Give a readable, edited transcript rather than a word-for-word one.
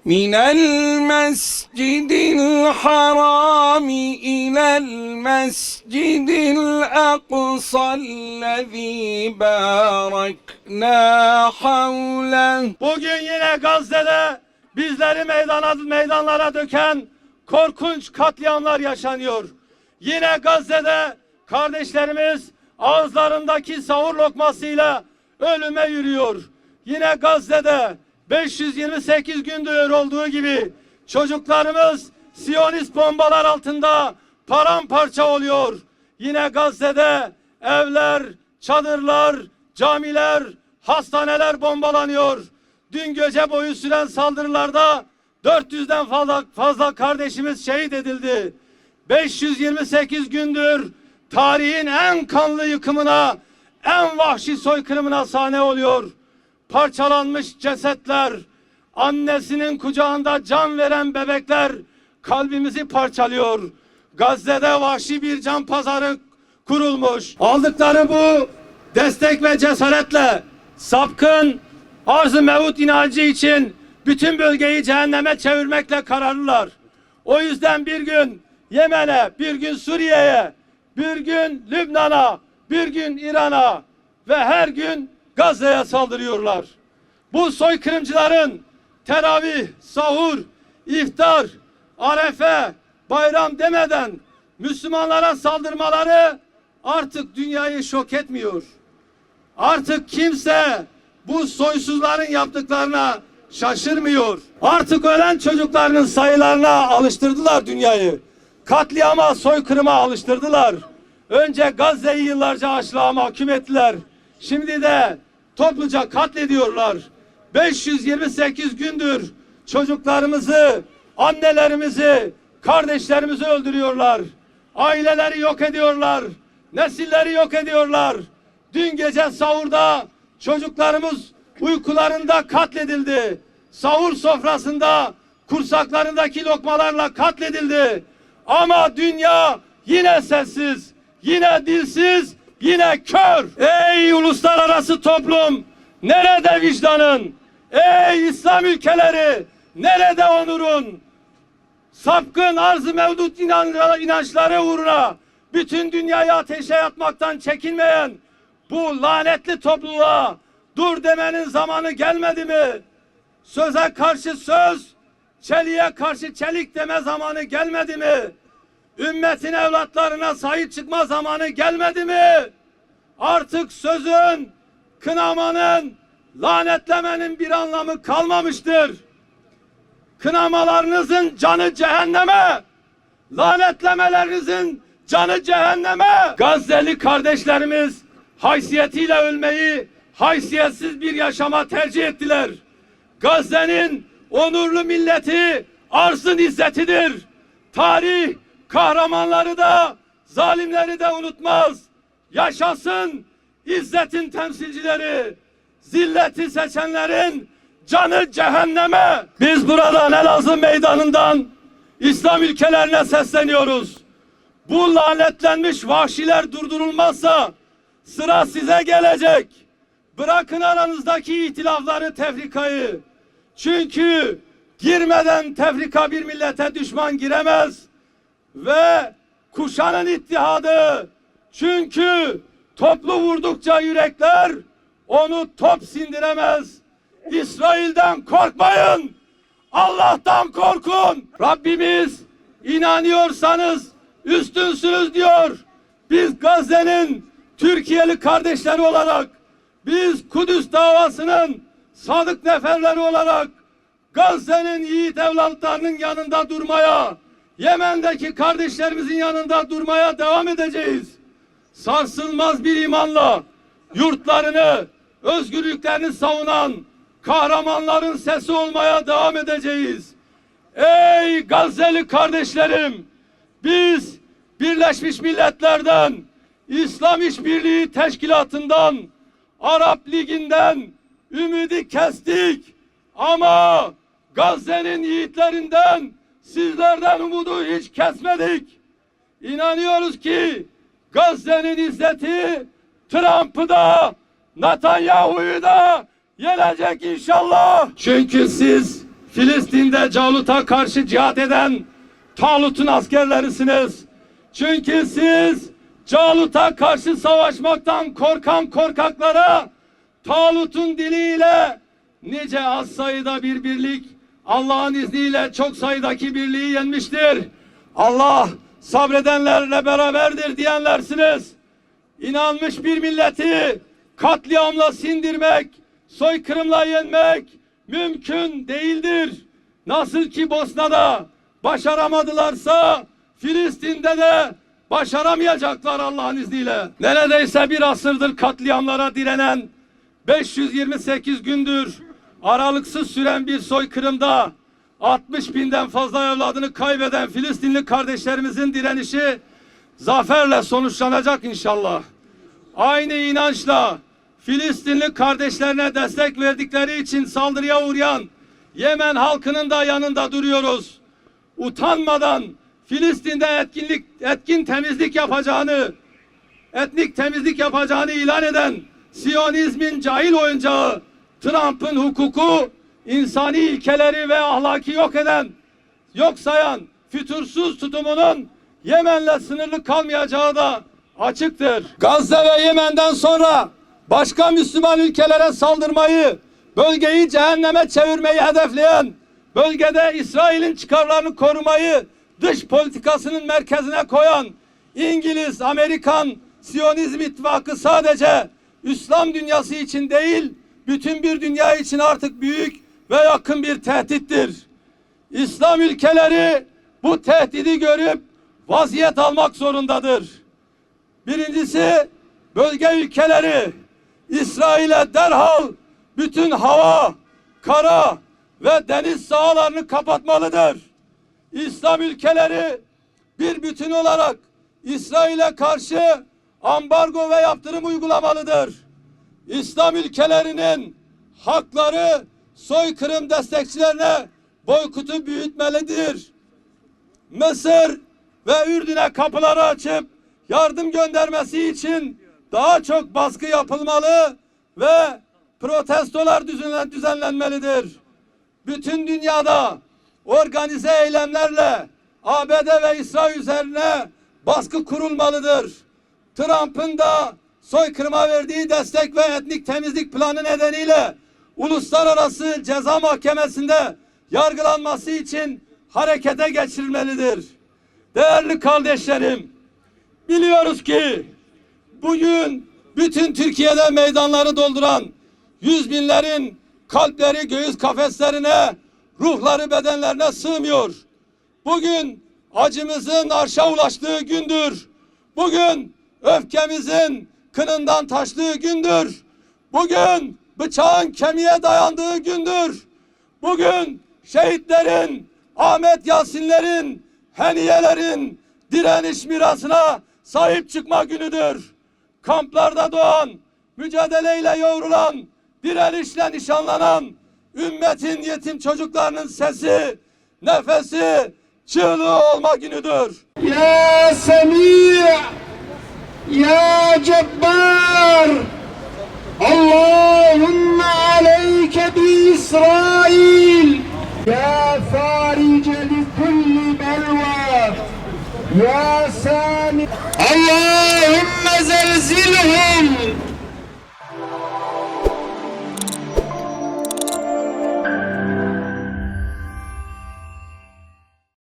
من المسجد الحرام إلى المسجد الأقصى الذي باركنا حوله. Bugün yine Gazze'de bizleri meydanlara döken korkunç katliamlar yaşanıyor. Yine Gazze'de kardeşlerimiz ağızlarındaki sahur lokmasıyla ölüme yürüyor. Yine Gazze'de 528 gündür olduğu gibi çocuklarımız Siyonist bombalar altında paramparça oluyor. Yine Gazze'de evler, çadırlar, camiler, hastaneler bombalanıyor. Dün gece boyu süren saldırılarda 400'den fazla kardeşimiz şehit edildi. 528 gündür tarihin en kanlı yıkımına, en vahşi soykırımına sahne oluyor. Parçalanmış cesetler, annesinin kucağında can veren bebekler kalbimizi parçalıyor. Gazze'de vahşi bir can pazarı kurulmuş. Aldıkları bu destek ve cesaretle sapkın arz-ı mevut inancı için bütün bölgeyi cehenneme çevirmekle kararlılar. O yüzden bir gün Yemen'e, bir gün Suriye'ye, bir gün Lübnan'a, bir gün İran'a ve her gün Gazze'ye saldırıyorlar. Bu soykırımcıların teravih, sahur, iftar, arefe, bayram demeden Müslümanlara saldırmaları artık dünyayı şok etmiyor. Artık kimse bu soysuzların yaptıklarına şaşırmıyor. Artık ölen çocuklarının sayılarına alıştırdılar dünyayı. Katliama, soykırıma alıştırdılar. Önce Gazze'yi yıllarca açlığa mahkum ettiler. Şimdi de topluca katlediyorlar. 528 gündür çocuklarımızı, annelerimizi, kardeşlerimizi öldürüyorlar. Aileleri yok ediyorlar. Nesilleri yok ediyorlar. Dün gece sahurda çocuklarımız uykularında katledildi. Sahur sofrasında kursaklarındaki lokmalarla katledildi. Ama dünya yine sessiz, yine dilsiz, yine kör. Ey uluslararası toplum, nerede vicdanın? Ey İslam ülkeleri, nerede onurun? Sapkın arz-ı mevdut inançları uğruna bütün dünyayı ateşe atmaktan çekinmeyen bu lanetli topluluğa dur demenin zamanı gelmedi mi? Söze karşı söz, çeliğe karşı çelik deme zamanı gelmedi mi? Ümmetin evlatlarına sahip çıkma zamanı gelmedi mi? Artık sözün, kınamanın, lanetlemenin bir anlamı kalmamıştır. Kınamalarınızın canı cehenneme, lanetlemelerinizin canı cehenneme. Gazze'li kardeşlerimiz haysiyetiyle ölmeyi haysiyetsiz bir yaşama tercih ettiler. Gazze'nin onurlu milleti arzın izzetidir. Tarih kahramanları da zalimleri de unutmaz. Yaşasın izzetin temsilcileri, zilleti seçenlerin canı cehenneme. Biz buradan Elazığ meydanından İslam ülkelerine sesleniyoruz. Bu lanetlenmiş vahşiler durdurulmazsa sıra size gelecek. Bırakın aranızdaki ihtilafları, tefrikayı. Çünkü girmeden tefrika bir millete düşman giremez. Ve kuşanın ittihadı. Çünkü toplu vurdukça yürekler onu top sindiremez. İsrail'den korkmayın. Allah'tan korkun. Rabbimiz inanıyorsanız üstünsünüz diyor. Biz Gazze'nin Türkiye'li kardeşleri olarak, biz Kudüs davasının sadık neferleri olarak Gazze'nin yiğit evlatlarının yanında durmaya, Yemen'deki kardeşlerimizin yanında durmaya devam edeceğiz. Sarsılmaz bir imanla yurtlarını, özgürlüklerini savunan kahramanların sesi olmaya devam edeceğiz. Ey Gazze'li kardeşlerim, biz Birleşmiş Milletler'den, İslam İşbirliği Teşkilatı'ndan, Arap Ligi'nden ümidi kestik. Ama Gazze'nin yiğitlerinden, sizlerden umudu hiç kesmedik. İnanıyoruz ki Gazze'nin izzeti Trump'ı da, Netanyahu'yu da yenecek inşallah. Çünkü siz Filistin'de Calut'a karşı cihat eden Talut'un askerlerisiniz. Çünkü siz Calut'a karşı savaşmaktan korkan korkaklara Talut'un diliyle nice az sayıda bir birlik Allah'ın izniyle çok sayıdaki birliği yenmiştir. Allah sabredenlerle beraberdir diyenlersiniz. İnanmış bir milleti katliamla sindirmek, soykırımla yenmek mümkün değildir. Nasıl ki Bosna'da başaramadılarsa Filistin'de de başaramayacaklar Allah'ın izniyle. Neredeyse bir asırdır katliamlara direnen, 528 gündür aralıksız süren bir soykırımda 60 binden fazla evladını kaybeden Filistinli kardeşlerimizin direnişi zaferle sonuçlanacak inşallah. Aynı inançla Filistinli kardeşlerine destek verdikleri için saldırıya uğrayan Yemen halkının da yanında duruyoruz. Utanmadan Filistin'de etkin temizlik yapacağını, etnik temizlik yapacağını ilan eden Siyonizmin cahil oyuncağı Trump'ın hukuku, insani ilkeleri ve ahlaki yok sayan fütursuz tutumunun Yemen'le sınırlı kalmayacağı da açıktır. Gazze ve Yemen'den sonra başka Müslüman ülkelere saldırmayı, bölgeyi cehenneme çevirmeyi hedefleyen, bölgede İsrail'in çıkarlarını korumayı dış politikasının merkezine koyan İngiliz, Amerikan, Siyonizm ittifakı sadece İslam dünyası için değil, bütün bir dünya için artık büyük ve yakın bir tehdittir. İslam ülkeleri bu tehdidi görüp vaziyet almak zorundadır. Birincisi, bölge ülkeleri İsrail'e derhal bütün hava, kara ve deniz sahalarını kapatmalıdır. İslam ülkeleri bir bütün olarak İsrail'e karşı ambargo ve yaptırım uygulamalıdır. İslam ülkelerinin hakları soykırım destekçilerine boykotu büyütmelidir. Mısır ve Ürdün'e kapıları açıp yardım göndermesi için daha çok baskı yapılmalı ve protestolar düzenlenmelidir. Bütün dünyada organize eylemlerle ABD ve İsrail üzerine baskı kurulmalıdır. Trump'ın da soykırıma verdiği destek ve etnik temizlik planı nedeniyle Uluslararası Ceza Mahkemesi'nde yargılanması için harekete geçirilmelidir. Değerli kardeşlerim, biliyoruz ki bugün bütün Türkiye'de meydanları dolduran yüz binlerin kalpleri göğüs kafeslerine, ruhları bedenlerine sığmıyor. Bugün acımızın arşa ulaştığı gündür. Bugün öfkemizin kınından taştığı gündür. Bugün bıçağın kemiğe dayandığı gündür. Bugün şehitlerin, Ahmet Yasinlerin, Heniyelerin direniş mirasına sahip çıkma günüdür. Kamplarda doğan, mücadeleyle yoğrulan, direnişle nişanlanan ümmetin yetim çocuklarının sesi, nefesi, çığlığı olma günüdür. Ya Semî' Ya Cebbar Allahümme aleyke bi İsrail Ya farice li kulli belva Ya